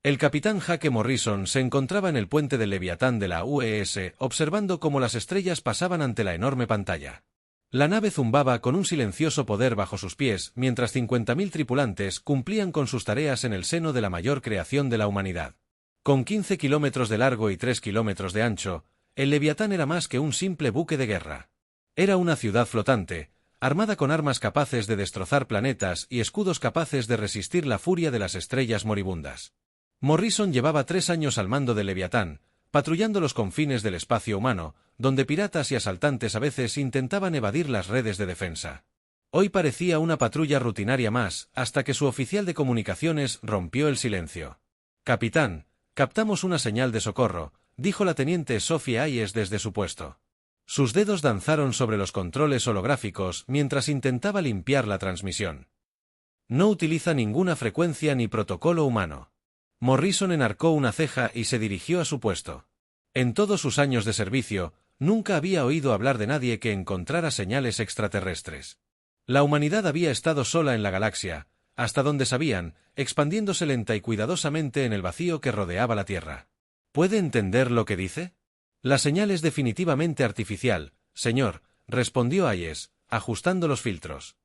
El capitán Jake Morrison se encontraba en el puente del Leviatán de la UES, observando cómo las estrellas pasaban ante la enorme pantalla. La nave zumbaba con un silencioso poder bajo sus pies, mientras 50.000 tripulantes cumplían con sus tareas en el seno de la mayor creación de la humanidad. Con 15 kilómetros de largo y 3 kilómetros de ancho, el Leviatán era más que un simple buque de guerra. Era una ciudad flotante, armada con armas capaces de destrozar planetas y escudos capaces de resistir la furia de las estrellas moribundas. Morrison llevaba 3 años al mando del Leviatán, patrullando los confines del espacio humano, donde piratas y asaltantes a veces intentaban evadir las redes de defensa. Hoy parecía una patrulla rutinaria más, hasta que su oficial de comunicaciones rompió el silencio. «Capitán, captamos una señal de socorro», dijo la teniente Sophie Hayes desde su puesto. Sus dedos danzaron sobre los controles holográficos mientras intentaba limpiar la transmisión. «No utiliza ninguna frecuencia ni protocolo humano». Morrison enarcó una ceja y se dirigió a su puesto. En todos sus años de servicio, nunca había oído hablar de nadie que encontrara señales extraterrestres. La humanidad había estado sola en la galaxia, hasta donde sabían, expandiéndose lenta y cuidadosamente en el vacío que rodeaba la Tierra. ¿Puede entender lo que dice? La señal es definitivamente artificial, señor, respondió Hayes, ajustando los filtros.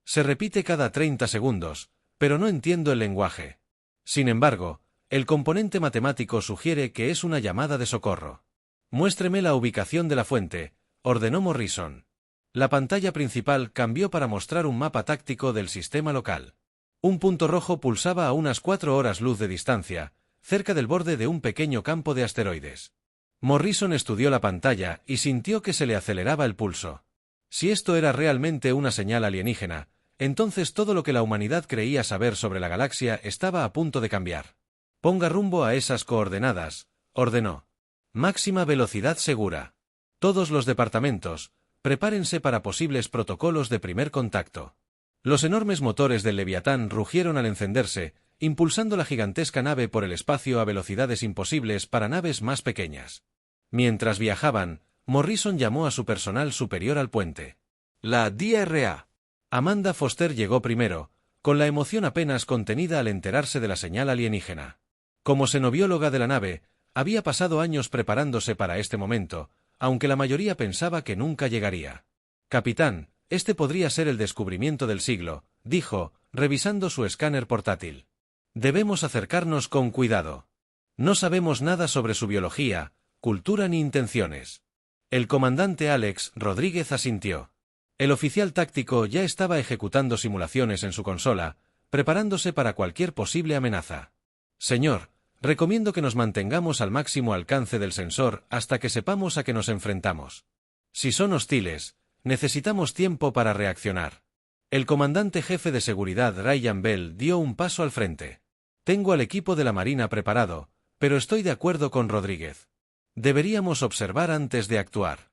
Se repite cada 30 segundos, pero no entiendo el lenguaje. Sin embargo, el componente matemático sugiere que es una llamada de socorro. Muéstreme la ubicación de la fuente, ordenó Morrison. La pantalla principal cambió para mostrar un mapa táctico del sistema local. Un punto rojo pulsaba a unas 4 horas luz de distancia, cerca del borde de un pequeño campo de asteroides. Morrison estudió la pantalla y sintió que se le aceleraba el pulso. Si esto era realmente una señal alienígena, entonces todo lo que la humanidad creía saber sobre la galaxia estaba a punto de cambiar. Ponga rumbo a esas coordenadas, ordenó. Máxima velocidad segura. Todos los departamentos, prepárense para posibles protocolos de primer contacto. Los enormes motores del Leviatán rugieron al encenderse, impulsando la gigantesca nave por el espacio a velocidades imposibles para naves más pequeñas. Mientras viajaban, Morrison llamó a su personal superior al puente. La DRA. Amanda Foster llegó primero, con la emoción apenas contenida al enterarse de la señal alienígena. Como xenobióloga de la nave, había pasado años preparándose para este momento, aunque la mayoría pensaba que nunca llegaría. «Capitán, este podría ser el descubrimiento del siglo», dijo, revisando su escáner portátil. «Debemos acercarnos con cuidado. No sabemos nada sobre su biología, cultura ni intenciones». El comandante Alex Rodríguez asintió. El oficial táctico ya estaba ejecutando simulaciones en su consola, preparándose para cualquier posible amenaza. «Señor, recomiendo que nos mantengamos al máximo alcance del sensor hasta que sepamos a qué nos enfrentamos. Si son hostiles, necesitamos tiempo para reaccionar». El comandante jefe de seguridad Ryan Bell dio un paso al frente. «Tengo al equipo de la Marina preparado, pero estoy de acuerdo con Rodríguez. Deberíamos observar antes de actuar».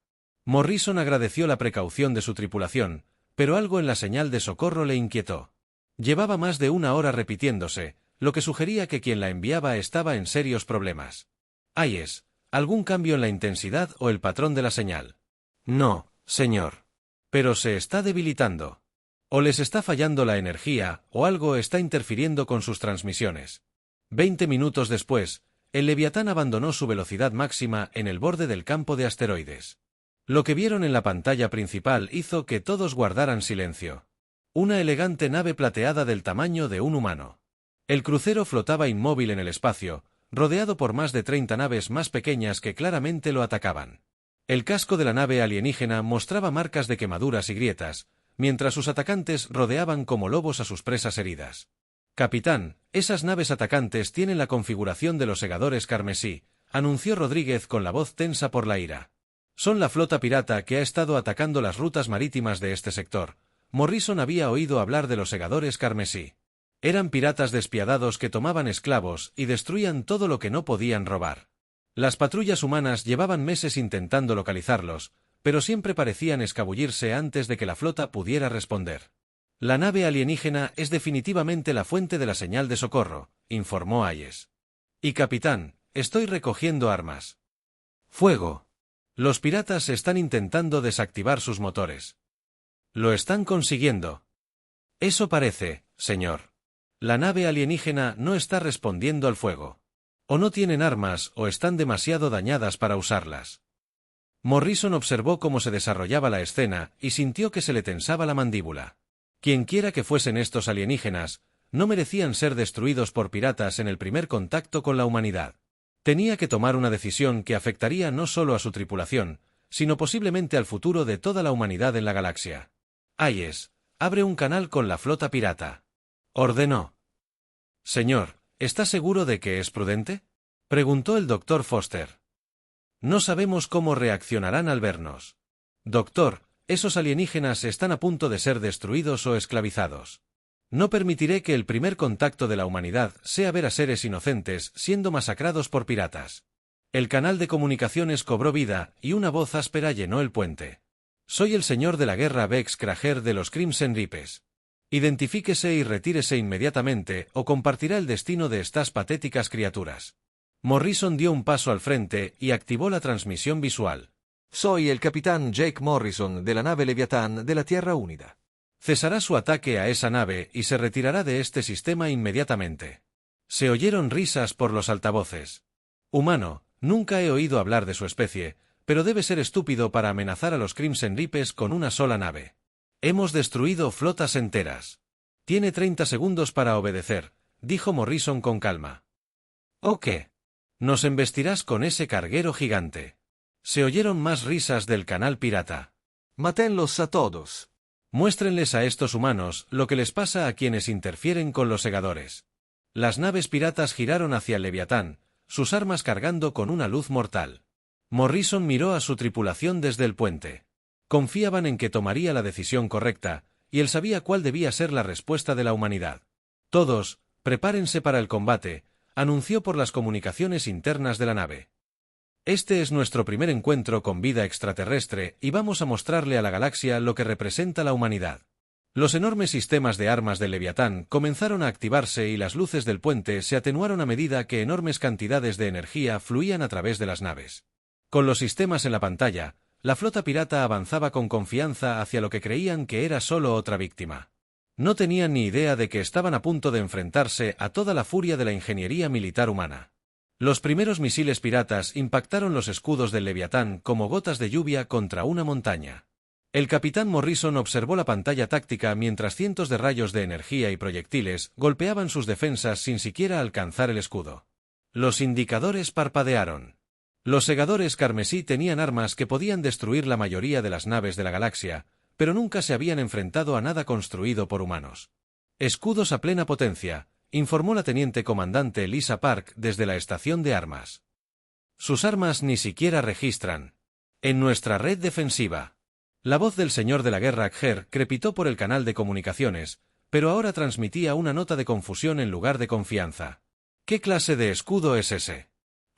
Morrison agradeció la precaución de su tripulación, pero algo en la señal de socorro le inquietó. Llevaba más de 1 hora repitiéndose, lo que sugería que quien la enviaba estaba en serios problemas. «Hayes, ¿algún cambio en la intensidad o el patrón de la señal?» «No, señor. Pero se está debilitando. O les está fallando la energía, o algo está interfiriendo con sus transmisiones». 20 minutos después, el Leviatán abandonó su velocidad máxima en el borde del campo de asteroides. Lo que vieron en la pantalla principal hizo que todos guardaran silencio. Una elegante nave plateada del tamaño de un humano. El crucero flotaba inmóvil en el espacio, rodeado por más de 30 naves más pequeñas que claramente lo atacaban. El casco de la nave alienígena mostraba marcas de quemaduras y grietas, mientras sus atacantes rodeaban como lobos a sus presas heridas. «Capitán, esas naves atacantes tienen la configuración de los segadores carmesí», anunció Rodríguez con la voz tensa por la ira. «Son la flota pirata que ha estado atacando las rutas marítimas de este sector». Morrison había oído hablar de los segadores carmesí. Eran piratas despiadados que tomaban esclavos y destruían todo lo que no podían robar. Las patrullas humanas llevaban meses intentando localizarlos, pero siempre parecían escabullirse antes de que la flota pudiera responder. «La nave alienígena es definitivamente la fuente de la señal de socorro», informó Hayes. «Y capitán, estoy recogiendo armas». «Fuego». Los piratas están intentando desactivar sus motores. Lo están consiguiendo. Eso parece, señor. La nave alienígena no está respondiendo al fuego. O no tienen armas o están demasiado dañadas para usarlas. Morrison observó cómo se desarrollaba la escena y sintió que se le tensaba la mandíbula. Quienquiera que fuesen estos alienígenas, no merecían ser destruidos por piratas en el primer contacto con la humanidad. Tenía que tomar una decisión que afectaría no solo a su tripulación, sino posiblemente al futuro de toda la humanidad en la galaxia. Hayes, abre un canal con la flota pirata. Ordenó. Señor, ¿está seguro de que es prudente? Preguntó el doctor Foster. No sabemos cómo reaccionarán al vernos. Doctor, esos alienígenas están a punto de ser destruidos o esclavizados. No permitiré que el primer contacto de la humanidad sea ver a seres inocentes siendo masacrados por piratas. El canal de comunicaciones cobró vida y una voz áspera llenó el puente. Soy el señor de la guerra Vex Krager de los Crimson Ripes. Identifíquese y retírese inmediatamente o compartirá el destino de estas patéticas criaturas. Morrison dio un paso al frente y activó la transmisión visual. Soy el capitán Jake Morrison de la nave Leviatán de la Tierra Únida. Cesará su ataque a esa nave y se retirará de este sistema inmediatamente. Se oyeron risas por los altavoces. Humano, nunca he oído hablar de su especie, pero debe ser estúpido para amenazar a los Crimson Ripes con una sola nave. Hemos destruido flotas enteras. Tiene 30 segundos para obedecer, dijo Morrison con calma. ¿O qué? Nos embestirás con ese carguero gigante. Se oyeron más risas del canal pirata. Matenlos a todos. Muéstrenles a estos humanos lo que les pasa a quienes interfieren con los segadores. Las naves piratas giraron hacia el Leviatán, sus armas cargando con una luz mortal. Morrison miró a su tripulación desde el puente. Confiaban en que tomaría la decisión correcta, y él sabía cuál debía ser la respuesta de la humanidad. Todos, prepárense para el combate, anunció por las comunicaciones internas de la nave. Este es nuestro primer encuentro con vida extraterrestre y vamos a mostrarle a la galaxia lo que representa la humanidad. Los enormes sistemas de armas del Leviatán comenzaron a activarse y las luces del puente se atenuaron a medida que enormes cantidades de energía fluían a través de las naves. Con los sistemas en la pantalla, la flota pirata avanzaba con confianza hacia lo que creían que era solo otra víctima. No tenían ni idea de que estaban a punto de enfrentarse a toda la furia de la ingeniería militar humana. Los primeros misiles piratas impactaron los escudos del Leviatán como gotas de lluvia contra una montaña. El capitán Morrison observó la pantalla táctica mientras cientos de rayos de energía y proyectiles golpeaban sus defensas sin siquiera alcanzar el escudo. Los indicadores parpadearon. Los segadores carmesí tenían armas que podían destruir la mayoría de las naves de la galaxia, pero nunca se habían enfrentado a nada construido por humanos. Escudos a plena potencia, informó la teniente comandante Lisa Park desde la estación de armas. Sus armas ni siquiera registran. En nuestra red defensiva. La voz del señor de la guerra Kher crepitó por el canal de comunicaciones, pero ahora transmitía una nota de confusión en lugar de confianza. ¿Qué clase de escudo es ese?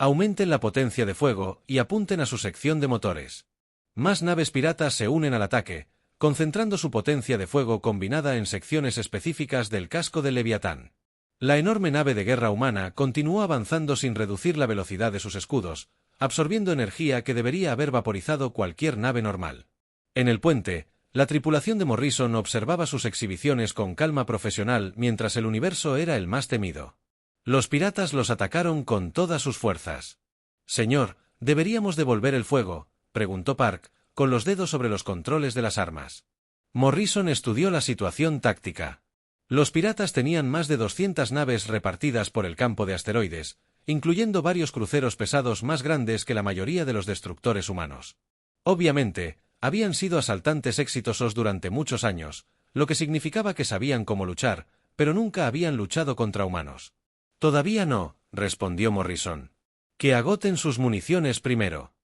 Aumenten la potencia de fuego y apunten a su sección de motores. Más naves piratas se unen al ataque, concentrando su potencia de fuego combinada en secciones específicas del casco del Leviatán. La enorme nave de guerra humana continuó avanzando sin reducir la velocidad de sus escudos, absorbiendo energía que debería haber vaporizado cualquier nave normal. En el puente, la tripulación de Morrison observaba sus exhibiciones con calma profesional mientras el universo era el más temido. Los piratas los atacaron con todas sus fuerzas. «Señor, ¿deberíamos devolver el fuego?», preguntó Park, con los dedos sobre los controles de las armas. Morrison estudió la situación táctica. Los piratas tenían más de 200 naves repartidas por el campo de asteroides, incluyendo varios cruceros pesados más grandes que la mayoría de los destructores humanos. Obviamente, habían sido asaltantes exitosos durante muchos años, lo que significaba que sabían cómo luchar, pero nunca habían luchado contra humanos. «Todavía no», respondió Morrison. «Que agoten sus municiones primero.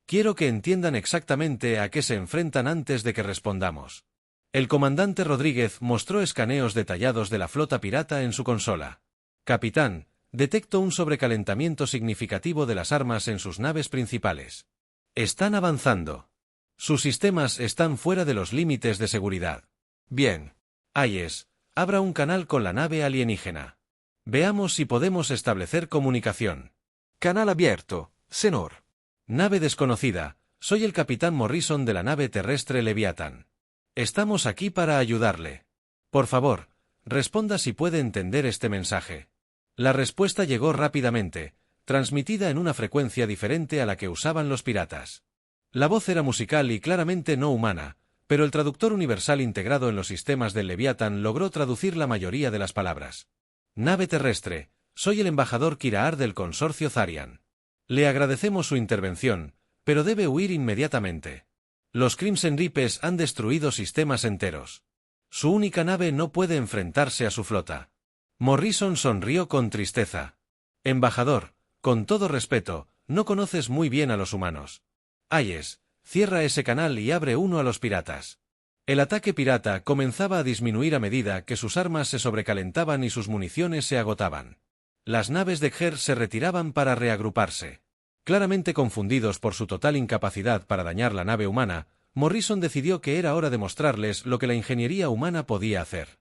Quiero que entiendan exactamente a qué se enfrentan antes de que respondamos». El comandante Rodríguez mostró escaneos detallados de la flota pirata en su consola. «Capitán, detecto un sobrecalentamiento significativo de las armas en sus naves principales. Están avanzando. Sus sistemas están fuera de los límites de seguridad. Bien. Hayes, abra un canal con la nave alienígena. Veamos si podemos establecer comunicación». Canal abierto, señor. «Nave desconocida, soy el capitán Morrison de la nave terrestre Leviatán. Estamos aquí para ayudarle. Por favor, responda si puede entender este mensaje. La respuesta llegó rápidamente, transmitida en una frecuencia diferente a la que usaban los piratas. La voz era musical y claramente no humana, pero el traductor universal integrado en los sistemas del Leviatán logró traducir la mayoría de las palabras. Nave terrestre, soy el embajador Kiraar del consorcio Tharian. Le agradecemos su intervención, pero debe huir inmediatamente. Los Crimson Reapers han destruido sistemas enteros. Su única nave no puede enfrentarse a su flota. Morrison sonrió con tristeza. Embajador, con todo respeto, no conoces muy bien a los humanos. Hayes, cierra ese canal y abre uno a los piratas. El ataque pirata comenzaba a disminuir a medida que sus armas se sobrecalentaban y sus municiones se agotaban. Las naves de Kher se retiraban para reagruparse. Claramente confundidos por su total incapacidad para dañar la nave humana, Morrison decidió que era hora de mostrarles lo que la ingeniería humana podía hacer.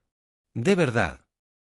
De verdad.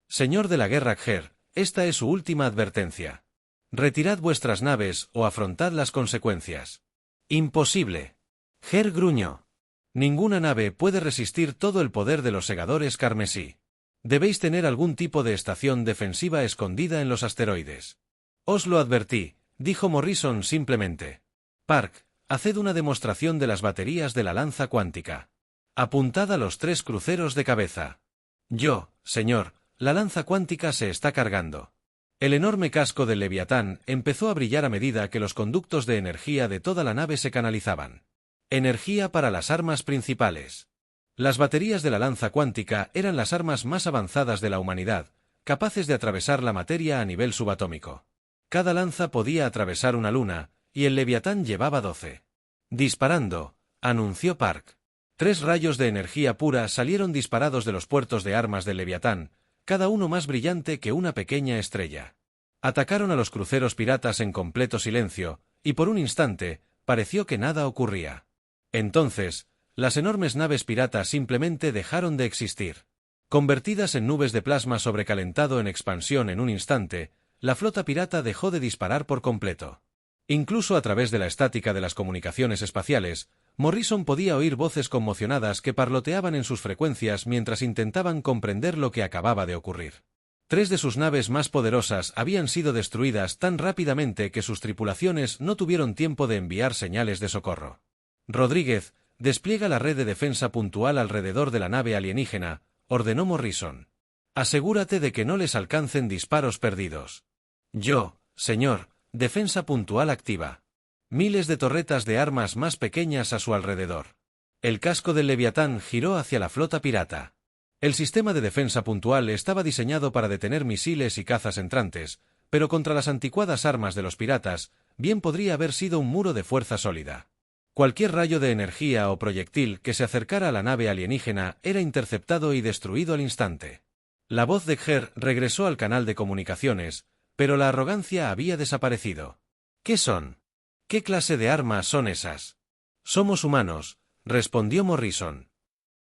Señor de la guerra Kher, esta es su última advertencia. Retirad vuestras naves o afrontad las consecuencias. Imposible. Kher gruñó. Ninguna nave puede resistir todo el poder de los segadores carmesí. Debéis tener algún tipo de estación defensiva escondida en los asteroides. Os lo advertí, dijo Morrison simplemente. Park, haced una demostración de las baterías de la lanza cuántica. Apuntad a los 3 cruceros de cabeza. Yo, señor, la lanza cuántica se está cargando. El enorme casco del Leviatán empezó a brillar a medida que los conductos de energía de toda la nave se canalizaban. Energía para las armas principales. Las baterías de la lanza cuántica eran las armas más avanzadas de la humanidad, capaces de atravesar la materia a nivel subatómico. Cada lanza podía atravesar una luna, y el Leviatán llevaba 12. Disparando, anunció Park. 3 rayos de energía pura salieron disparados de los puertos de armas del Leviatán, cada uno más brillante que una pequeña estrella. Atacaron a los cruceros piratas en completo silencio, y por un instante, pareció que nada ocurría. Entonces, las enormes naves piratas simplemente dejaron de existir. Convertidas en nubes de plasma sobrecalentado en expansión en un instante, la flota pirata dejó de disparar por completo. Incluso a través de la estática de las comunicaciones espaciales, Morrison podía oír voces conmocionadas que parloteaban en sus frecuencias mientras intentaban comprender lo que acababa de ocurrir. 3 de sus naves más poderosas habían sido destruidas tan rápidamente que sus tripulaciones no tuvieron tiempo de enviar señales de socorro. Rodríguez, despliega la red de defensa puntual alrededor de la nave alienígena, ordenó Morrison. Asegúrate de que no les alcancen disparos perdidos. Yo, señor, defensa puntual activa. Miles de torretas de armas más pequeñas a su alrededor. El casco del Leviatán giró hacia la flota pirata. El sistema de defensa puntual estaba diseñado para detener misiles y cazas entrantes, pero contra las anticuadas armas de los piratas, bien podría haber sido un muro de fuerza sólida. Cualquier rayo de energía o proyectil que se acercara a la nave alienígena era interceptado y destruido al instante. La voz de Kher regresó al canal de comunicaciones, pero la arrogancia había desaparecido. ¿Qué son? ¿Qué clase de armas son esas? Somos humanos, respondió Morrison.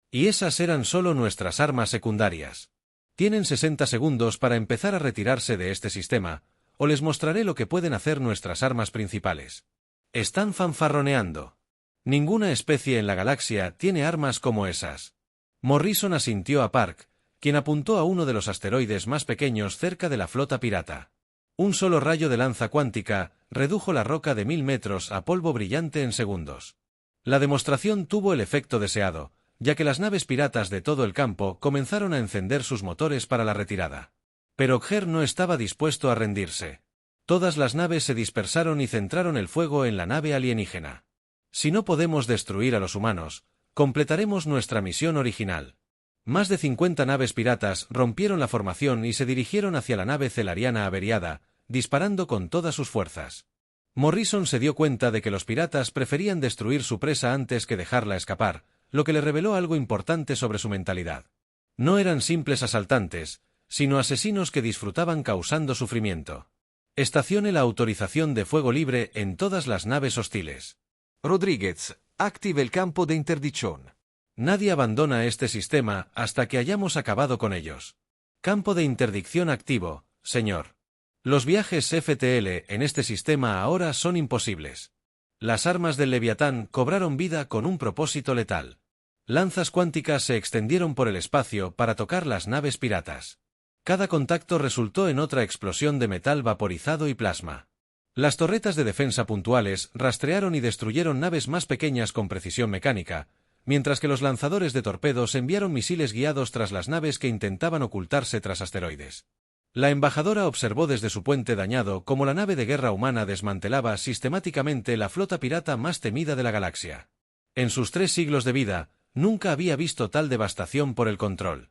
Y esas eran solo nuestras armas secundarias. Tienen 60 segundos para empezar a retirarse de este sistema, o les mostraré lo que pueden hacer nuestras armas principales. Están fanfarroneando. Ninguna especie en la galaxia tiene armas como esas. Morrison asintió a Park, quien apuntó a uno de los asteroides más pequeños cerca de la flota pirata. Un solo rayo de lanza cuántica redujo la roca de 1000 metros a polvo brillante en segundos. La demostración tuvo el efecto deseado, ya que las naves piratas de todo el campo comenzaron a encender sus motores para la retirada. Pero Kher no estaba dispuesto a rendirse. Todas las naves se dispersaron y centraron el fuego en la nave alienígena. Si no podemos destruir a los humanos, completaremos nuestra misión original. Más de 50 naves piratas rompieron la formación y se dirigieron hacia la nave celariana averiada, disparando con todas sus fuerzas. Morrison se dio cuenta de que los piratas preferían destruir su presa antes que dejarla escapar, lo que le reveló algo importante sobre su mentalidad. No eran simples asaltantes, sino asesinos que disfrutaban causando sufrimiento. Estacione la autorización de fuego libre en todas las naves hostiles. Rodríguez, active el campo de interdicción. Nadie abandona este sistema hasta que hayamos acabado con ellos. Campo de interdicción activo, señor. Los viajes FTL en este sistema ahora son imposibles. Las armas del Leviatán cobraron vida con un propósito letal. Lanzas cuánticas se extendieron por el espacio para tocar las naves piratas. Cada contacto resultó en otra explosión de metal vaporizado y plasma. Las torretas de defensa puntuales rastrearon y destruyeron naves más pequeñas con precisión mecánica, mientras que los lanzadores de torpedos enviaron misiles guiados tras las naves que intentaban ocultarse tras asteroides. La embajadora observó desde su puente dañado cómo la nave de guerra humana desmantelaba sistemáticamente la flota pirata más temida de la galaxia. En sus 3 siglos de vida, nunca había visto tal devastación por el control.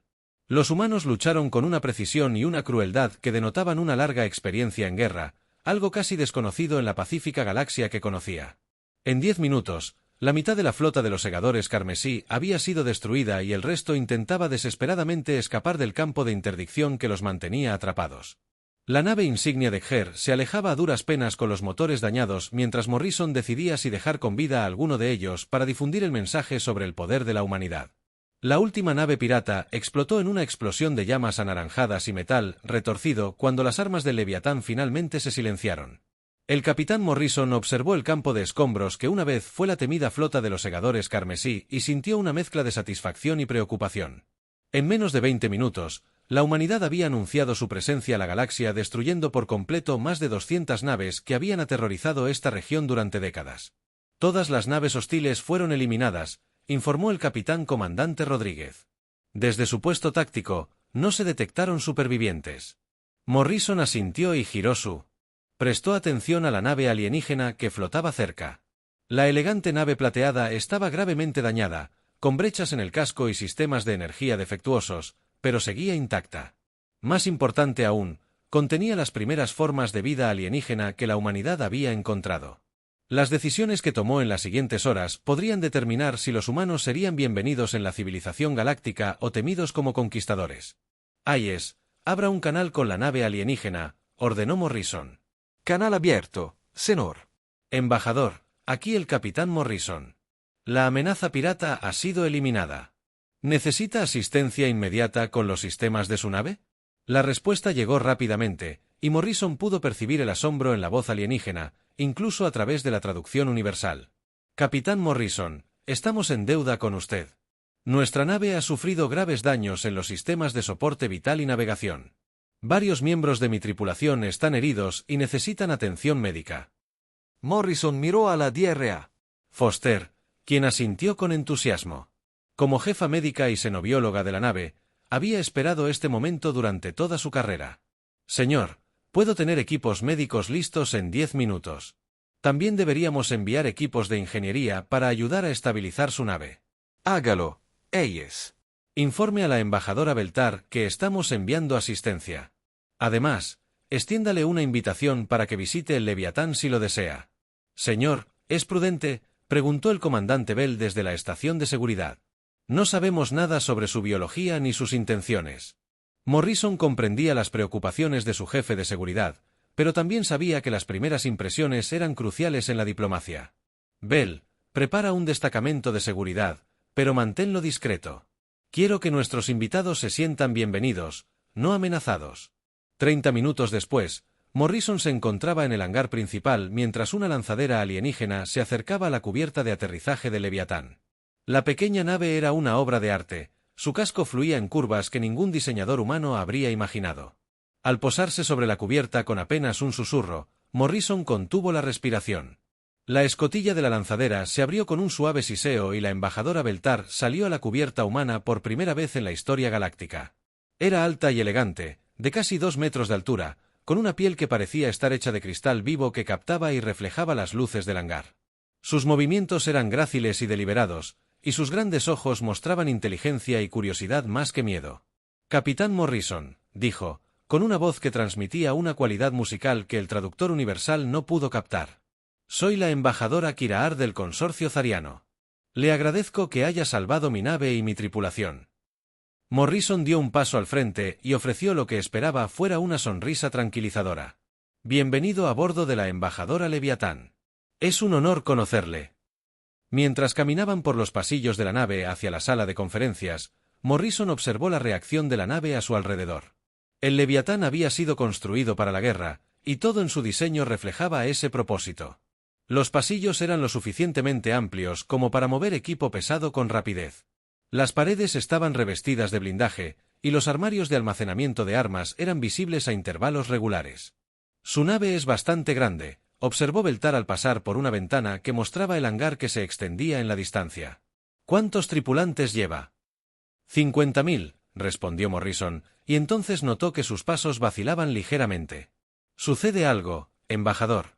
Los humanos lucharon con una precisión y una crueldad que denotaban una larga experiencia en guerra, algo casi desconocido en la pacífica galaxia que conocía. En 10 minutos, la mitad de la flota de los segadores carmesí había sido destruida y el resto intentaba desesperadamente escapar del campo de interdicción que los mantenía atrapados. La nave insignia de Xer se alejaba a duras penas con los motores dañados mientras Morrison decidía si dejar con vida a alguno de ellos para difundir el mensaje sobre el poder de la humanidad. La última nave pirata explotó en una explosión de llamas anaranjadas y metal retorcido cuando las armas del Leviatán finalmente se silenciaron. El capitán Morrison observó el campo de escombros que una vez fue la temida flota de los segadores carmesí y sintió una mezcla de satisfacción y preocupación. En menos de 20 minutos, la humanidad había anunciado su presencia a la galaxia destruyendo por completo más de 200 naves que habían aterrorizado esta región durante décadas. Todas las naves hostiles fueron eliminadas, informó el capitán comandante Rodríguez. Desde su puesto táctico, no se detectaron supervivientes. Morrison asintió y giró prestó atención a la nave alienígena que flotaba cerca. La elegante nave plateada estaba gravemente dañada, con brechas en el casco y sistemas de energía defectuosos, pero seguía intacta. Más importante aún, contenía las primeras formas de vida alienígena que la humanidad había encontrado. Las decisiones que tomó en las siguientes horas podrían determinar si los humanos serían bienvenidos en la civilización galáctica o temidos como conquistadores. Hayes, abra un canal con la nave alienígena, ordenó Morrison. Canal abierto, señor. Embajador, aquí el capitán Morrison. La amenaza pirata ha sido eliminada. ¿Necesita asistencia inmediata con los sistemas de su nave? La respuesta llegó rápidamente, y Morrison pudo percibir el asombro en la voz alienígena, incluso a través de la traducción universal. Capitán Morrison, estamos en deuda con usted. Nuestra nave ha sufrido graves daños en los sistemas de soporte vital y navegación. Varios miembros de mi tripulación están heridos y necesitan atención médica. Morrison miró a la DRA. Foster, quien asintió con entusiasmo. Como jefa médica y xenobióloga de la nave, había esperado este momento durante toda su carrera. Señor, puedo tener equipos médicos listos en 10 minutos. También deberíamos enviar equipos de ingeniería para ayudar a estabilizar su nave. Hágalo, Hayes. Informe a la embajadora Beltar que estamos enviando asistencia. Además, extiéndale una invitación para que visite el Leviatán si lo desea. Señor, ¿es prudente?, preguntó el comandante Bell desde la estación de seguridad. No sabemos nada sobre su biología ni sus intenciones. Morrison comprendía las preocupaciones de su jefe de seguridad, pero también sabía que las primeras impresiones eran cruciales en la diplomacia. Bell, prepara un destacamento de seguridad, pero manténlo discreto. Quiero que nuestros invitados se sientan bienvenidos, no amenazados. 30 minutos después, Morrison se encontraba en el hangar principal mientras una lanzadera alienígena se acercaba a la cubierta de aterrizaje del Leviatán. La pequeña nave era una obra de arte, su casco fluía en curvas que ningún diseñador humano habría imaginado. Al posarse sobre la cubierta con apenas un susurro, Morrison contuvo la respiración. La escotilla de la lanzadera se abrió con un suave siseo y la embajadora Beltar salió a la cubierta humana por primera vez en la historia galáctica. Era alta y elegante, de casi 2 metros de altura, con una piel que parecía estar hecha de cristal vivo que captaba y reflejaba las luces del hangar. Sus movimientos eran gráciles y deliberados, y sus grandes ojos mostraban inteligencia y curiosidad más que miedo. Capitán Morrison, dijo, con una voz que transmitía una cualidad musical que el traductor universal no pudo captar. Soy la embajadora Kiraar del consorcio Zariano. Le agradezco que haya salvado mi nave y mi tripulación. Morrison dio un paso al frente y ofreció lo que esperaba fuera una sonrisa tranquilizadora. Bienvenido a bordo de la embajadora Leviatán. Es un honor conocerle. Mientras caminaban por los pasillos de la nave hacia la sala de conferencias, Morrison observó la reacción de la nave a su alrededor. El Leviatán había sido construido para la guerra, y todo en su diseño reflejaba ese propósito. Los pasillos eran lo suficientemente amplios como para mover equipo pesado con rapidez. Las paredes estaban revestidas de blindaje, y los armarios de almacenamiento de armas eran visibles a intervalos regulares. Su nave es bastante grande, observó Beltar al pasar por una ventana que mostraba el hangar que se extendía en la distancia. ¿Cuántos tripulantes lleva? 50.000, respondió Morrison, y entonces notó que sus pasos vacilaban ligeramente. ¿Sucede algo, embajador?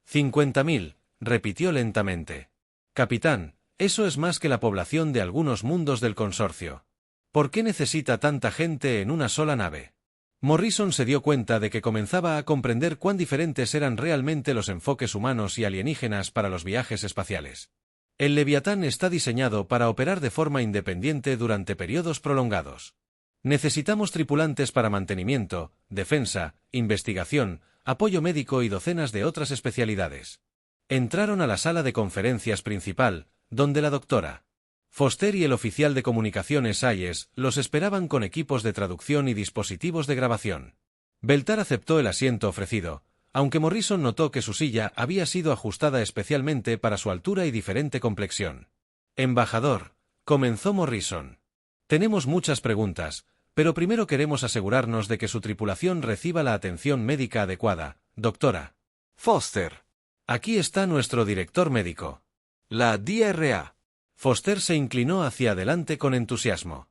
50.000, repitió lentamente. Capitán, eso es más que la población de algunos mundos del consorcio. ¿Por qué necesita tanta gente en una sola nave? Morrison se dio cuenta de que comenzaba a comprender cuán diferentes eran realmente los enfoques humanos y alienígenas para los viajes espaciales. El Leviatán está diseñado para operar de forma independiente durante periodos prolongados. Necesitamos tripulantes para mantenimiento, defensa, investigación, apoyo médico y docenas de otras especialidades. Entraron a la sala de conferencias principal, donde la doctora Foster y el oficial de comunicaciones Hayes los esperaban con equipos de traducción y dispositivos de grabación. Beltar aceptó el asiento ofrecido, aunque Morrison notó que su silla había sido ajustada especialmente para su altura y diferente complexión. Embajador, comenzó Morrison. Tenemos muchas preguntas, pero primero queremos asegurarnos de que su tripulación reciba la atención médica adecuada, doctora Foster. Aquí está nuestro director médico. La DRA. Foster se inclinó hacia adelante con entusiasmo.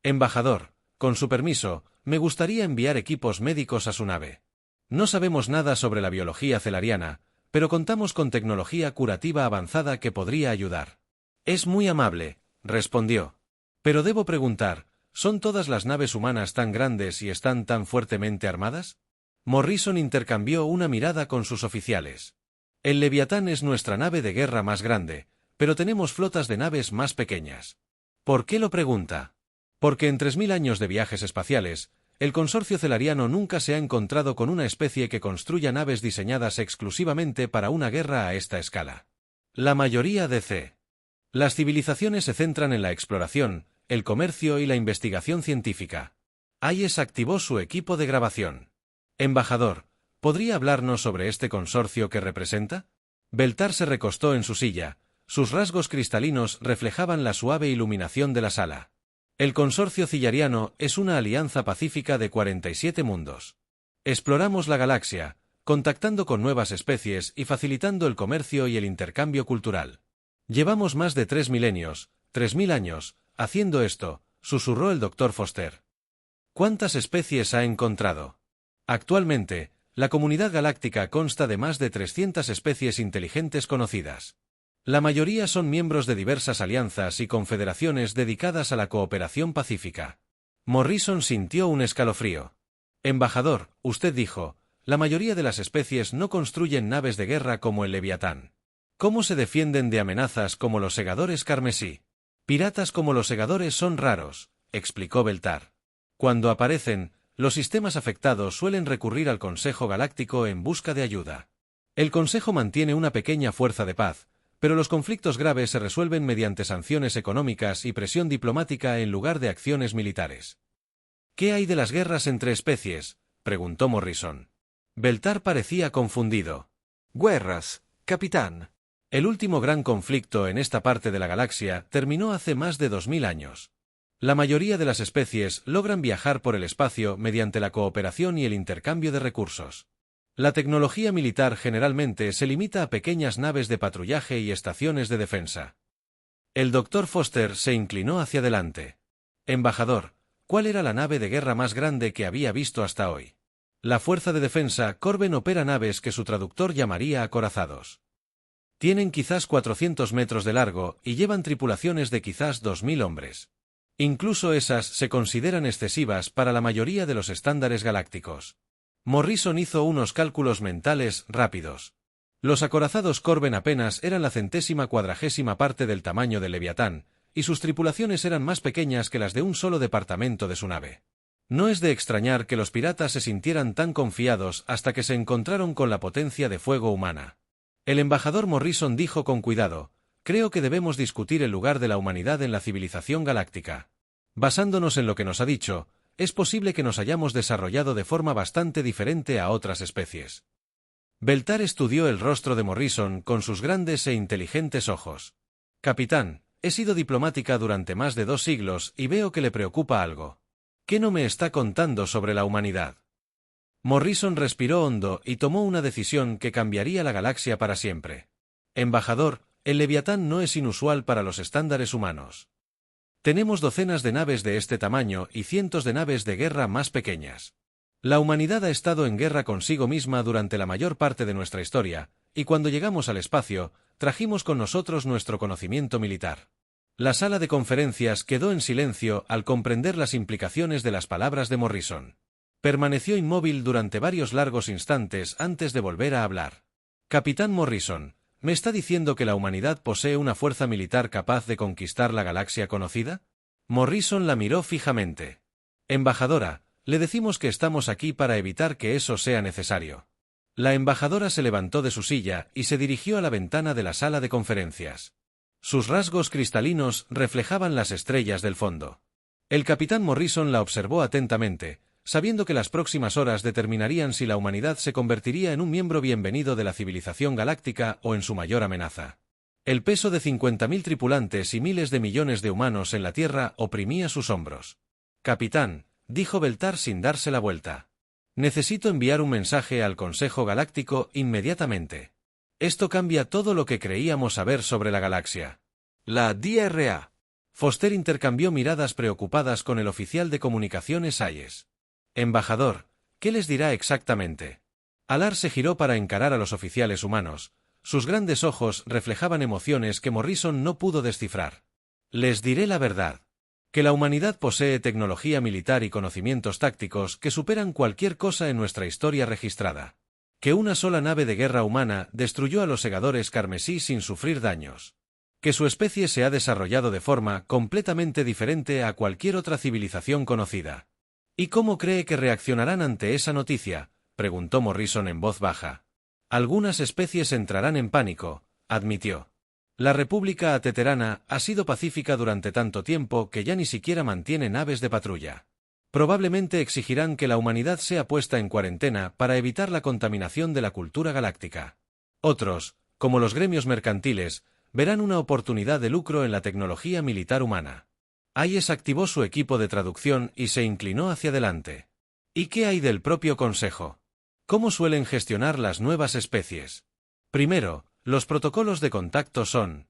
Embajador, con su permiso, me gustaría enviar equipos médicos a su nave. No sabemos nada sobre la biología celariana, pero contamos con tecnología curativa avanzada que podría ayudar. Es muy amable, respondió. Pero debo preguntar, ¿son todas las naves humanas tan grandes y están tan fuertemente armadas? Morrison intercambió una mirada con sus oficiales. El Leviatán es nuestra nave de guerra más grande, pero tenemos flotas de naves más pequeñas. ¿Por qué lo pregunta? Porque en 3000 años de viajes espaciales, el consorcio celariano nunca se ha encontrado con una especie que construya naves diseñadas exclusivamente para una guerra a esta escala. La mayoría de las civilizaciones se centran en la exploración, el comercio y la investigación científica. Hayes activó su equipo de grabación. Embajador, ¿podría hablarnos sobre este consorcio que representa? Beltar se recostó en su silla. Sus rasgos cristalinos reflejaban la suave iluminación de la sala. El consorcio cillariano es una alianza pacífica de 47 mundos. Exploramos la galaxia, contactando con nuevas especies y facilitando el comercio y el intercambio cultural. Llevamos más de 3 milenios, 3000 años, haciendo esto, susurró el Dr. Foster. ¿Cuántas especies ha encontrado? Actualmente, la comunidad galáctica consta de más de 300 especies inteligentes conocidas. La mayoría son miembros de diversas alianzas y confederaciones dedicadas a la cooperación pacífica. Morrison sintió un escalofrío. Embajador, usted dijo, la mayoría de las especies no construyen naves de guerra como el Leviatán. ¿Cómo se defienden de amenazas como los segadores carmesí? Piratas como los segadores son raros, explicó Beltar. Cuando aparecen, los sistemas afectados suelen recurrir al Consejo Galáctico en busca de ayuda. El Consejo mantiene una pequeña fuerza de paz, pero los conflictos graves se resuelven mediante sanciones económicas y presión diplomática en lugar de acciones militares. ¿Qué hay de las guerras entre especies?, preguntó Morrison. Beltar parecía confundido. Guerras, capitán. El último gran conflicto en esta parte de la galaxia terminó hace más de 2000 años. La mayoría de las especies logran viajar por el espacio mediante la cooperación y el intercambio de recursos. La tecnología militar generalmente se limita a pequeñas naves de patrullaje y estaciones de defensa. El Dr. Foster se inclinó hacia adelante. Embajador, ¿cuál era la nave de guerra más grande que había visto hasta hoy? La Fuerza de Defensa Corben opera naves que su traductor llamaría acorazados. Tienen quizás 400 metros de largo y llevan tripulaciones de quizás 2000 hombres. Incluso esas se consideran excesivas para la mayoría de los estándares galácticos. Morrison hizo unos cálculos mentales rápidos. Los acorazados Corben apenas eran la 140ª parte del tamaño del Leviatán, y sus tripulaciones eran más pequeñas que las de un solo departamento de su nave. No es de extrañar que los piratas se sintieran tan confiados hasta que se encontraron con la potencia de fuego humana. El embajador Morrison dijo con cuidado, creo que debemos discutir el lugar de la humanidad en la civilización galáctica. Basándonos en lo que nos ha dicho, es posible que nos hayamos desarrollado de forma bastante diferente a otras especies. Beltar estudió el rostro de Morrison con sus grandes e inteligentes ojos. Capitán, He sido diplomática durante más de 2 siglos y veo que le preocupa algo. ¿Qué no me está contando sobre la humanidad? Morrison respiró hondo y tomó una decisión que cambiaría la galaxia para siempre. Embajador, el Leviatán no es inusual para los estándares humanos. Tenemos docenas de naves de este tamaño y cientos de naves de guerra más pequeñas. La humanidad ha estado en guerra consigo misma durante la mayor parte de nuestra historia, y cuando llegamos al espacio, trajimos con nosotros nuestro conocimiento militar. La sala de conferencias quedó en silencio al comprender las implicaciones de las palabras de Morrison. Permaneció inmóvil durante varios largos instantes antes de volver a hablar. Capitán Morrison, ¿me está diciendo que la humanidad posee una fuerza militar capaz de conquistar la galaxia conocida? Morrison la miró fijamente. Embajadora, le decimos que estamos aquí para evitar que eso sea necesario. La embajadora se levantó de su silla y se dirigió a la ventana de la sala de conferencias. Sus rasgos cristalinos reflejaban las estrellas del fondo. El capitán Morrison la observó atentamente, sabiendo que las próximas horas determinarían si la humanidad se convertiría en un miembro bienvenido de la civilización galáctica o en su mayor amenaza. El peso de 50.000 tripulantes y miles de millones de humanos en la Tierra oprimía sus hombros. Capitán, dijo Beltar sin darse la vuelta. Necesito enviar un mensaje al Consejo Galáctico inmediatamente. Esto cambia todo lo que creíamos saber sobre la galaxia. La DRA. Foster intercambió miradas preocupadas con el oficial de comunicaciones Hayes. Embajador, ¿qué les dirá exactamente? Alar se giró para encarar a los oficiales humanos. Sus grandes ojos reflejaban emociones que Morrison no pudo descifrar. Les diré la verdad. Que la humanidad posee tecnología militar y conocimientos tácticos que superan cualquier cosa en nuestra historia registrada. Que una sola nave de guerra humana destruyó a los segadores carmesí sin sufrir daños. Que su especie se ha desarrollado de forma completamente diferente a cualquier otra civilización conocida. ¿Y cómo cree que reaccionarán ante esa noticia?, preguntó Morrison en voz baja. Algunas especies entrarán en pánico, admitió. La República Ateterana ha sido pacífica durante tanto tiempo que ya ni siquiera mantiene naves de patrulla. Probablemente exigirán que la humanidad sea puesta en cuarentena para evitar la contaminación de la cultura galáctica. Otros, como los gremios mercantiles, verán una oportunidad de lucro en la tecnología militar humana. Hayes activó su equipo de traducción y se inclinó hacia adelante. ¿Y qué hay del propio Consejo? ¿Cómo suelen gestionar las nuevas especies? Primero, los protocolos de contacto son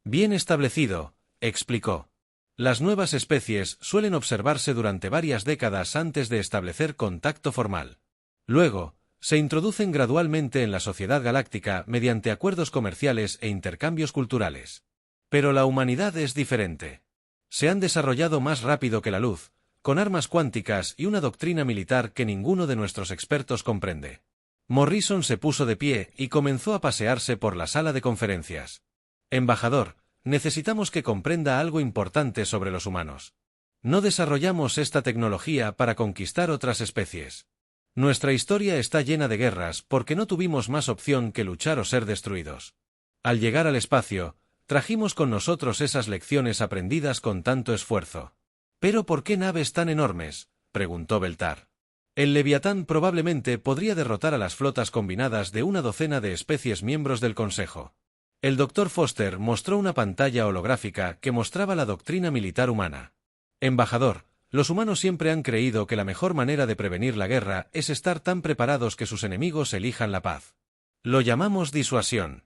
bien establecido, explicó. Las nuevas especies suelen observarse durante varias décadas antes de establecer contacto formal. Luego, se introducen gradualmente en la sociedad galáctica mediante acuerdos comerciales e intercambios culturales. Pero la humanidad es diferente. Se han desarrollado más rápido que la luz, con armas cuánticas y una doctrina militar que ninguno de nuestros expertos comprende. Morrison se puso de pie y comenzó a pasearse por la sala de conferencias. Embajador, necesitamos que comprenda algo importante sobre los humanos. No desarrollamos esta tecnología para conquistar otras especies. Nuestra historia está llena de guerras porque no tuvimos más opción que luchar o ser destruidos. Al llegar al espacio, trajimos con nosotros esas lecciones aprendidas con tanto esfuerzo. ¿Pero por qué naves tan enormes?, preguntó Beltar. El Leviatán probablemente podría derrotar a las flotas combinadas de una docena de especies miembros del Consejo. El Dr. Foster mostró una pantalla holográfica que mostraba la doctrina militar humana. Embajador, los humanos siempre han creído que la mejor manera de prevenir la guerra es estar tan preparados que sus enemigos elijan la paz. Lo llamamos disuasión.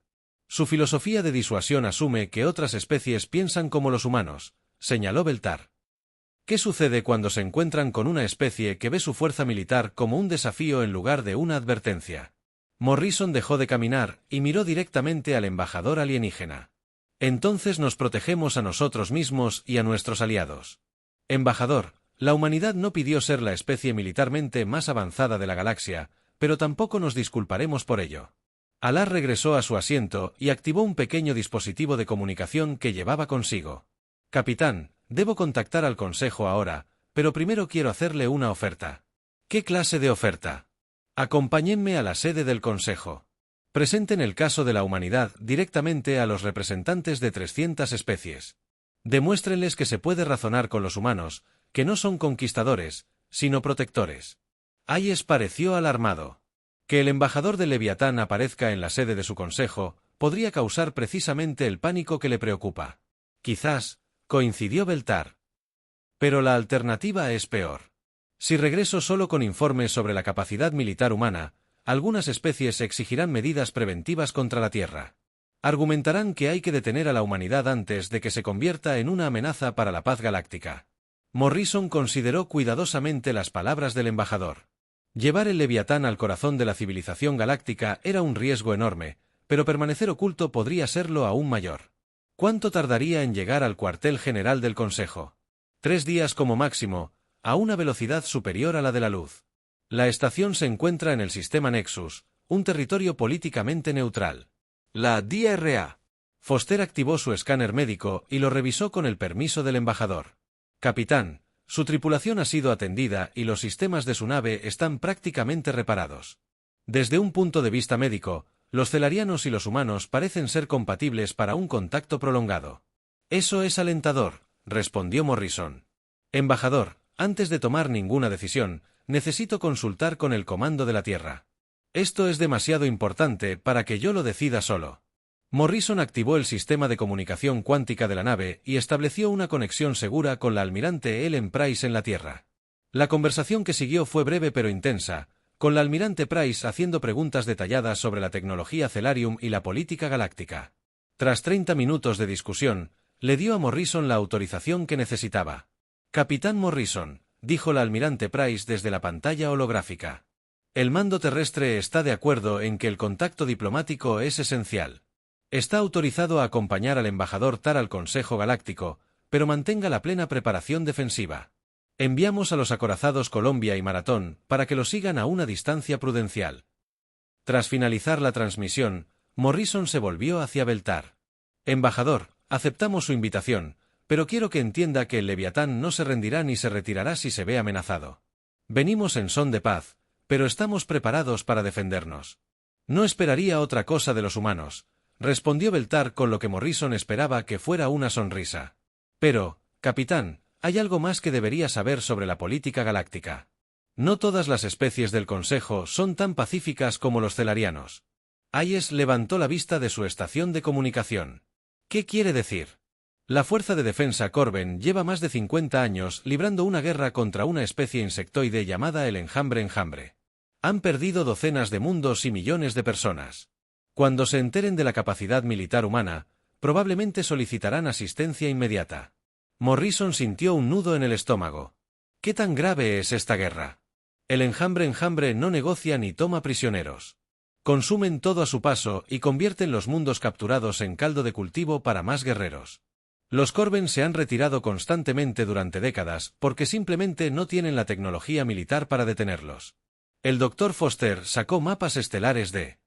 Su filosofía de disuasión asume que otras especies piensan como los humanos, señaló Beltar. ¿Qué sucede cuando se encuentran con una especie que ve su fuerza militar como un desafío en lugar de una advertencia? Morrison dejó de caminar y miró directamente al embajador alienígena. Entonces nos protegemos a nosotros mismos y a nuestros aliados. Embajador, la humanidad no pidió ser la especie militarmente más avanzada de la galaxia, pero tampoco nos disculparemos por ello. Alar regresó a su asiento y activó un pequeño dispositivo de comunicación que llevaba consigo. Capitán, debo contactar al Consejo ahora, pero primero quiero hacerle una oferta. ¿Qué clase de oferta? Acompáñenme a la sede del Consejo. Presenten el caso de la humanidad directamente a los representantes de 300 especies. Demuéstrenles que se puede razonar con los humanos, que no son conquistadores, sino protectores. Hayes pareció alarmado. Que el embajador del Leviatán aparezca en la sede de su consejo podría causar precisamente el pánico que le preocupa. Quizás, coincidió Beltar. Pero la alternativa es peor. Si regreso solo con informes sobre la capacidad militar humana, algunas especies exigirán medidas preventivas contra la Tierra. Argumentarán que hay que detener a la humanidad antes de que se convierta en una amenaza para la paz galáctica. Morrison consideró cuidadosamente las palabras del embajador. Llevar el Leviatán al corazón de la civilización galáctica era un riesgo enorme, pero permanecer oculto podría serlo aún mayor. ¿Cuánto tardaría en llegar al cuartel general del Consejo? 3 días como máximo, a una velocidad superior a la de la luz. La estación se encuentra en el sistema Nexus, un territorio políticamente neutral. La DRA. Foster activó su escáner médico y lo revisó con el permiso del embajador. Capitán, su tripulación ha sido atendida y los sistemas de su nave están prácticamente reparados. Desde un punto de vista médico, los celarianos y los humanos parecen ser compatibles para un contacto prolongado. Eso es alentador, respondió Morrison. Embajador, antes de tomar ninguna decisión, necesito consultar con el comando de la Tierra. Esto es demasiado importante para que yo lo decida solo. Morrison activó el sistema de comunicación cuántica de la nave y estableció una conexión segura con la almirante Ellen Price en la Tierra. La conversación que siguió fue breve pero intensa, con la almirante Price haciendo preguntas detalladas sobre la tecnología Celarium y la política galáctica. Tras 30 minutos de discusión, le dio a Morrison la autorización que necesitaba. Capitán Morrison, dijo la almirante Price desde la pantalla holográfica. El mando terrestre está de acuerdo en que el contacto diplomático es esencial. Está autorizado a acompañar al embajador Tar al Consejo Galáctico, pero mantenga la plena preparación defensiva. Enviamos a los acorazados Columbia y Maratón para que lo sigan a una distancia prudencial. Tras finalizar la transmisión, Morrison se volvió hacia Beltar. Embajador, aceptamos su invitación, pero quiero que entienda que el Leviatán no se rendirá ni se retirará si se ve amenazado. Venimos en son de paz, pero estamos preparados para defendernos. No esperaría otra cosa de los humanos, respondió Beltar con lo que Morrison esperaba que fuera una sonrisa. Pero, capitán, hay algo más que debería saber sobre la política galáctica. No todas las especies del Consejo son tan pacíficas como los celarianos. Hayes levantó la vista de su estación de comunicación. ¿Qué quiere decir? La Fuerza de Defensa Corben lleva más de 50 años librando una guerra contra una especie insectoide llamada el enjambre. Han perdido docenas de mundos y millones de personas. Cuando se enteren de la capacidad militar humana, probablemente solicitarán asistencia inmediata. Morrison sintió un nudo en el estómago. ¿Qué tan grave es esta guerra? El enjambre no negocia ni toma prisioneros. Consumen todo a su paso y convierten los mundos capturados en caldo de cultivo para más guerreros. Los Corben se han retirado constantemente durante décadas porque simplemente no tienen la tecnología militar para detenerlos. El Dr. Foster sacó mapas estelares de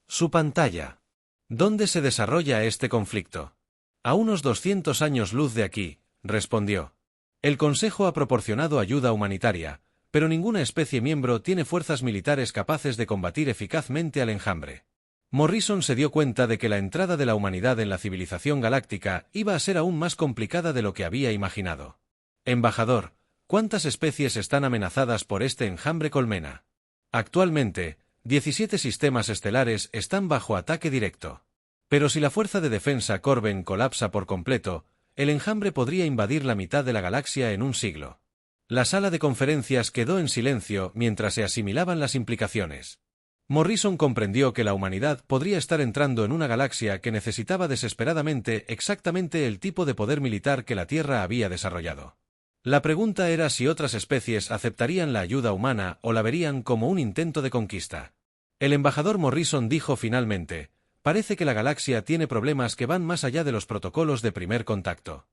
su pantalla. ¿Dónde se desarrolla este conflicto? A unos 200 años luz de aquí, respondió. El Consejo ha proporcionado ayuda humanitaria, pero ninguna especie miembro tiene fuerzas militares capaces de combatir eficazmente al enjambre. Morrison se dio cuenta de que la entrada de la humanidad en la civilización galáctica iba a ser aún más complicada de lo que había imaginado. Embajador, ¿cuántas especies están amenazadas por este enjambre colmena? Actualmente, 17 sistemas estelares están bajo ataque directo. Pero si la fuerza de defensa Corben colapsa por completo, el enjambre podría invadir la mitad de la galaxia en un siglo. La sala de conferencias quedó en silencio mientras se asimilaban las implicaciones. Morrison comprendió que la humanidad podría estar entrando en una galaxia que necesitaba desesperadamente exactamente el tipo de poder militar que la Tierra había desarrollado. La pregunta era si otras especies aceptarían la ayuda humana o la verían como un intento de conquista. El embajador Morrison dijo finalmente: parece que la galaxia tiene problemas que van más allá de los protocolos de primer contacto.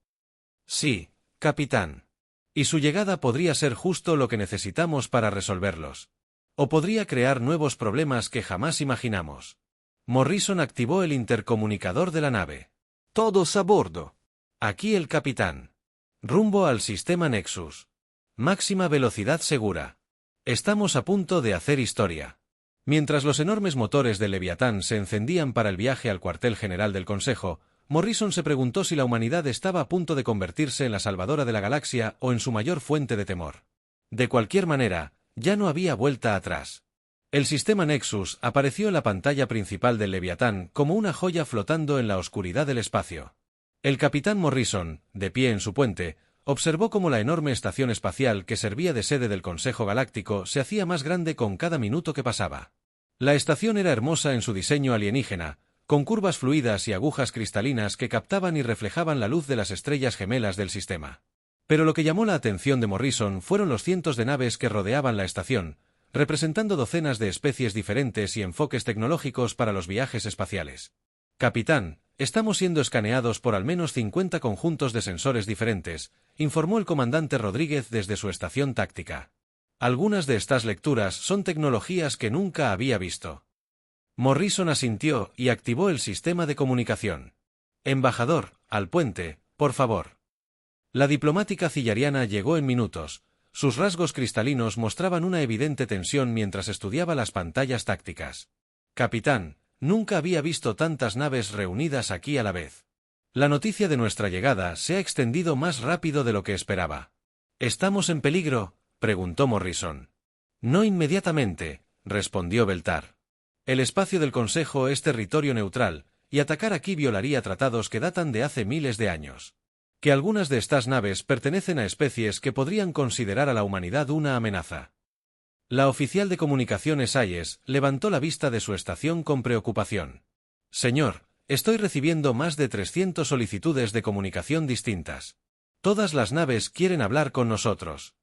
Sí, capitán. Y su llegada podría ser justo lo que necesitamos para resolverlos. O podría crear nuevos problemas que jamás imaginamos. Morrison activó el intercomunicador de la nave. Todos a bordo. Aquí el capitán. Rumbo al sistema Nexus. Máxima velocidad segura. Estamos a punto de hacer historia. Mientras los enormes motores del Leviatán se encendían para el viaje al cuartel general del Consejo, Morrison se preguntó si la humanidad estaba a punto de convertirse en la salvadora de la galaxia o en su mayor fuente de temor. De cualquier manera, ya no había vuelta atrás. El sistema Nexus apareció en la pantalla principal del Leviatán como una joya flotando en la oscuridad del espacio. El capitán Morrison, de pie en su puente, observó cómo la enorme estación espacial que servía de sede del Consejo Galáctico se hacía más grande con cada minuto que pasaba. La estación era hermosa en su diseño alienígena, con curvas fluidas y agujas cristalinas que captaban y reflejaban la luz de las estrellas gemelas del sistema. Pero lo que llamó la atención de Morrison fueron los cientos de naves que rodeaban la estación, representando docenas de especies diferentes y enfoques tecnológicos para los viajes espaciales. Capitán, estamos siendo escaneados por al menos 50 conjuntos de sensores diferentes, informó el comandante Rodríguez desde su estación táctica. Algunas de estas lecturas son tecnologías que nunca había visto. Morrison asintió y activó el sistema de comunicación. Embajador, al puente, por favor. La diplomática cillariana llegó en minutos. Sus rasgos cristalinos mostraban una evidente tensión mientras estudiaba las pantallas tácticas. Capitán, nunca había visto tantas naves reunidas aquí a la vez. La noticia de nuestra llegada se ha extendido más rápido de lo que esperaba. ¿Estamos en peligro?, preguntó Morrison. No inmediatamente, respondió Beltar. El espacio del Consejo es territorio neutral, y atacar aquí violaría tratados que datan de hace miles de años. Que algunas de estas naves pertenecen a especies que podrían considerar a la humanidad una amenaza. La oficial de comunicaciones Hayes levantó la vista de su estación con preocupación. Señor, estoy recibiendo más de 300 solicitudes de comunicación distintas. Todas las naves quieren hablar con nosotros.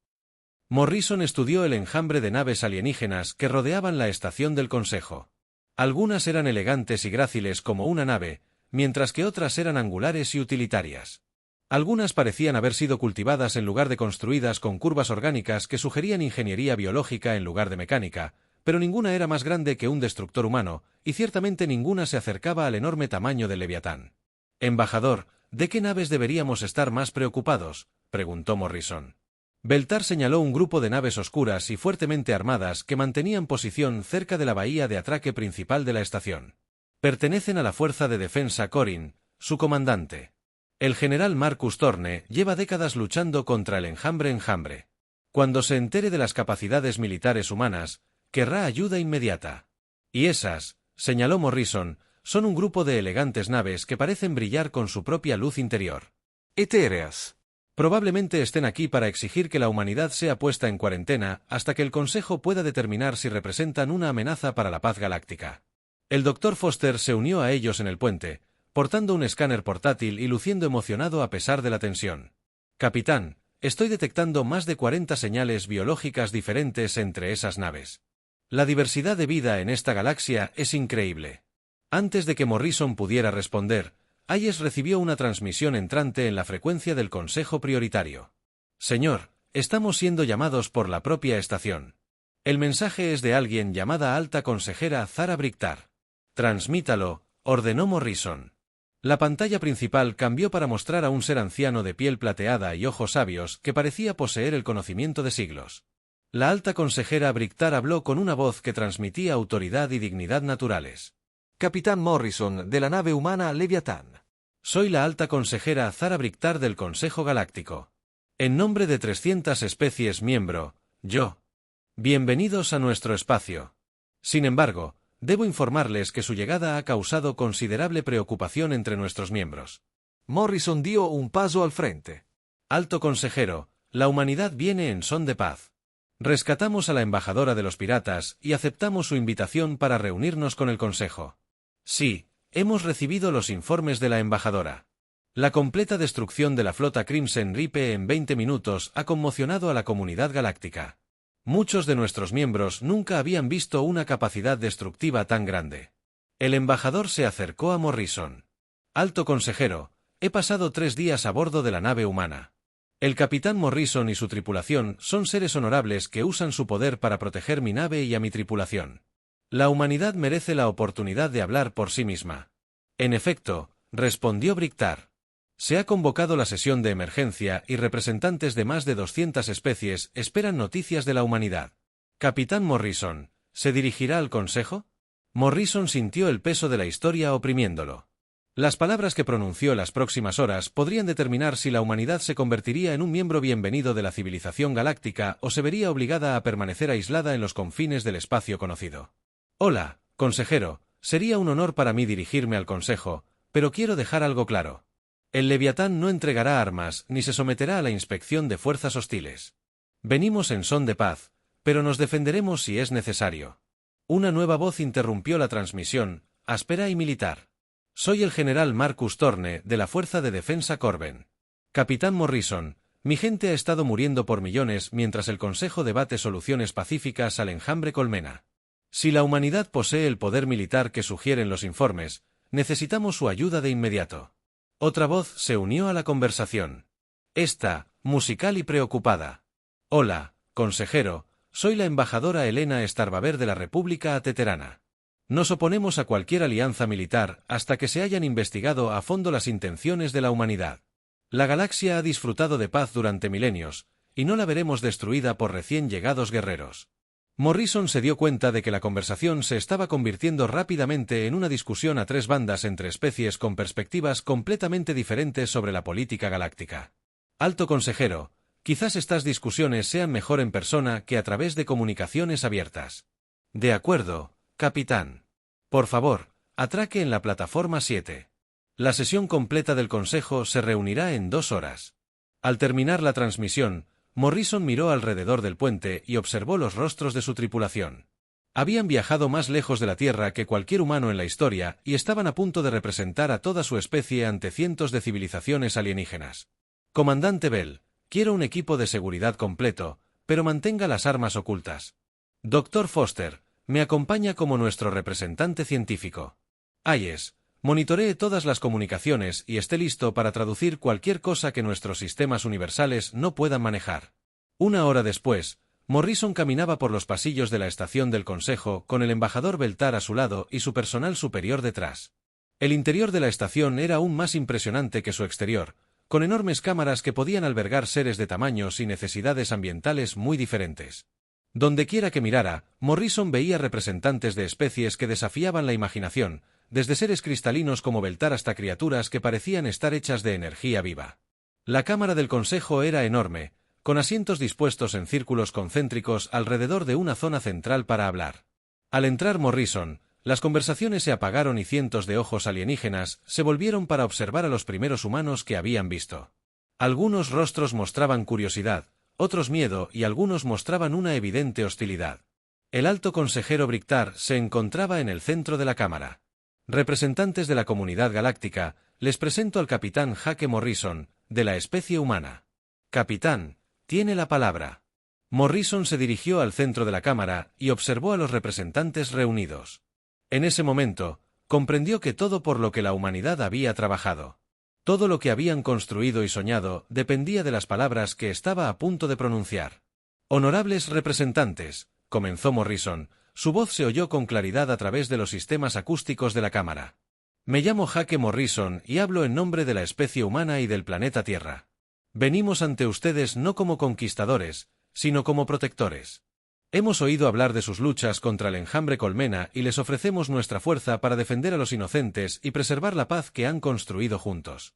Morrison estudió el enjambre de naves alienígenas que rodeaban la estación del Consejo. Algunas eran elegantes y gráciles como una nave, mientras que otras eran angulares y utilitarias. Algunas parecían haber sido cultivadas en lugar de construidas con curvas orgánicas que sugerían ingeniería biológica en lugar de mecánica, pero ninguna era más grande que un destructor humano, y ciertamente ninguna se acercaba al enorme tamaño del Leviatán. Embajador, ¿de qué naves deberíamos estar más preocupados?, preguntó Morrison. Beltar señaló un grupo de naves oscuras y fuertemente armadas que mantenían posición cerca de la bahía de atraque principal de la estación. Pertenecen a la Fuerza de Defensa Corin, su comandante. El general Marcus Thorne lleva décadas luchando contra el enjambre. Cuando se entere de las capacidades militares humanas, querrá ayuda inmediata. Y esas, señaló Morrison, son un grupo de elegantes naves que parecen brillar con su propia luz interior. Etéreas. Probablemente estén aquí para exigir que la humanidad sea puesta en cuarentena hasta que el Consejo pueda determinar si representan una amenaza para la paz galáctica. El Dr. Foster se unió a ellos en el puente, portando un escáner portátil y luciendo emocionado a pesar de la tensión. Capitán, estoy detectando más de 40 señales biológicas diferentes entre esas naves. La diversidad de vida en esta galaxia es increíble. Antes de que Morrison pudiera responder, Hayes recibió una transmisión entrante en la frecuencia del Consejo Prioritario. Señor, estamos siendo llamados por la propia estación. El mensaje es de alguien llamada Alta Consejera Zara Brictar. Transmítalo, ordenó Morrison. La pantalla principal cambió para mostrar a un ser anciano de piel plateada y ojos sabios que parecía poseer el conocimiento de siglos. La Alta Consejera Brictar habló con una voz que transmitía autoridad y dignidad naturales. Capitán Morrison, de la nave humana Leviatán. Soy la Alta Consejera Zara Brictar del Consejo Galáctico. En nombre de 300 especies miembro, yo. Bienvenidos a nuestro espacio. Sin embargo, debo informarles que su llegada ha causado considerable preocupación entre nuestros miembros. Morrison dio un paso al frente. Alto Consejero, la humanidad viene en son de paz. Rescatamos a la embajadora de los piratas y aceptamos su invitación para reunirnos con el Consejo. Sí, hemos recibido los informes de la embajadora. La completa destrucción de la flota Crimson Reaper en 20 minutos ha conmocionado a la comunidad galáctica. Muchos de nuestros miembros nunca habían visto una capacidad destructiva tan grande. El embajador se acercó a Morrison. Alto Consejero, he pasado 3 días a bordo de la nave humana. El capitán Morrison y su tripulación son seres honorables que usan su poder para proteger mi nave y a mi tripulación. La humanidad merece la oportunidad de hablar por sí misma. En efecto, respondió Brictar. Se ha convocado la sesión de emergencia y representantes de más de 200 especies esperan noticias de la humanidad. Capitán Morrison, ¿se dirigirá al Consejo? Morrison sintió el peso de la historia oprimiéndolo. Las palabras que pronunció las próximas horas podrían determinar si la humanidad se convertiría en un miembro bienvenido de la civilización galáctica o se vería obligada a permanecer aislada en los confines del espacio conocido. Hola, consejero, sería un honor para mí dirigirme al Consejo, pero quiero dejar algo claro. El Leviatán no entregará armas ni se someterá a la inspección de fuerzas hostiles. Venimos en son de paz, pero nos defenderemos si es necesario. Una nueva voz interrumpió la transmisión, áspera y militar. Soy el general Marcus Thorne, de la Fuerza de Defensa Corben. Capitán Morrison, mi gente ha estado muriendo por millones mientras el Consejo debate soluciones pacíficas al enjambre colmena. Si la humanidad posee el poder militar que sugieren los informes, necesitamos su ayuda de inmediato. Otra voz se unió a la conversación. Esta, musical y preocupada. Hola, consejero, soy la embajadora Elena Starbaver de la República Ateterana. Nos oponemos a cualquier alianza militar hasta que se hayan investigado a fondo las intenciones de la humanidad. La galaxia ha disfrutado de paz durante milenios, y no la veremos destruida por recién llegados guerreros. Morrison se dio cuenta de que la conversación se estaba convirtiendo rápidamente en una discusión a tres bandas entre especies con perspectivas completamente diferentes sobre la política galáctica. Alto consejero, quizás estas discusiones sean mejor en persona que a través de comunicaciones abiertas. De acuerdo, capitán. Por favor, atraque en la plataforma 7. La sesión completa del Consejo se reunirá en 2 horas. Al terminar la transmisión, Morrison miró alrededor del puente y observó los rostros de su tripulación. Habían viajado más lejos de la Tierra que cualquier humano en la historia y estaban a punto de representar a toda su especie ante cientos de civilizaciones alienígenas. Comandante Bell, quiero un equipo de seguridad completo, pero mantenga las armas ocultas. Dr. Foster, me acompaña como nuestro representante científico. Hayes, monitoree todas las comunicaciones y esté listo para traducir cualquier cosa que nuestros sistemas universales no puedan manejar. 1 hora después, Morrison caminaba por los pasillos de la estación del Consejo con el embajador Beltar a su lado y su personal superior detrás. El interior de la estación era aún más impresionante que su exterior, con enormes cámaras que podían albergar seres de tamaños y necesidades ambientales muy diferentes. Dondequiera que mirara, Morrison veía representantes de especies que desafiaban la imaginación, desde seres cristalinos como Beltar hasta criaturas que parecían estar hechas de energía viva. La cámara del Consejo era enorme, con asientos dispuestos en círculos concéntricos alrededor de una zona central para hablar. Al entrar Morrison, las conversaciones se apagaron y cientos de ojos alienígenas se volvieron para observar a los primeros humanos que habían visto. Algunos rostros mostraban curiosidad, otros miedo y algunos mostraban una evidente hostilidad. El alto consejero Brictar se encontraba en el centro de la cámara. Representantes de la comunidad galáctica, les presento al capitán Jake Morrison, de la especie humana. Capitán, tiene la palabra. Morrison se dirigió al centro de la cámara y observó a los representantes reunidos. En ese momento, comprendió que todo por lo que la humanidad había trabajado, todo lo que habían construido y soñado, dependía de las palabras que estaba a punto de pronunciar. Honorables representantes, comenzó Morrison, su voz se oyó con claridad a través de los sistemas acústicos de la cámara. Me llamo Jake Morrison y hablo en nombre de la especie humana y del planeta Tierra. Venimos ante ustedes no como conquistadores, sino como protectores. Hemos oído hablar de sus luchas contra el enjambre colmena y les ofrecemos nuestra fuerza para defender a los inocentes y preservar la paz que han construido juntos.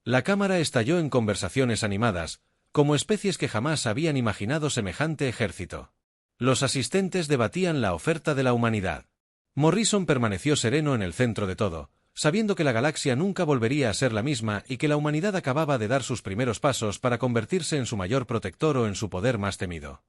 La cámara estalló en conversaciones animadas, como especies que jamás habían imaginado semejante ejército. Los asistentes debatían la oferta de la humanidad. Morrison permaneció sereno en el centro de todo, sabiendo que la galaxia nunca volvería a ser la misma y que la humanidad acababa de dar sus primeros pasos para convertirse en su mayor protector o en su poder más temido.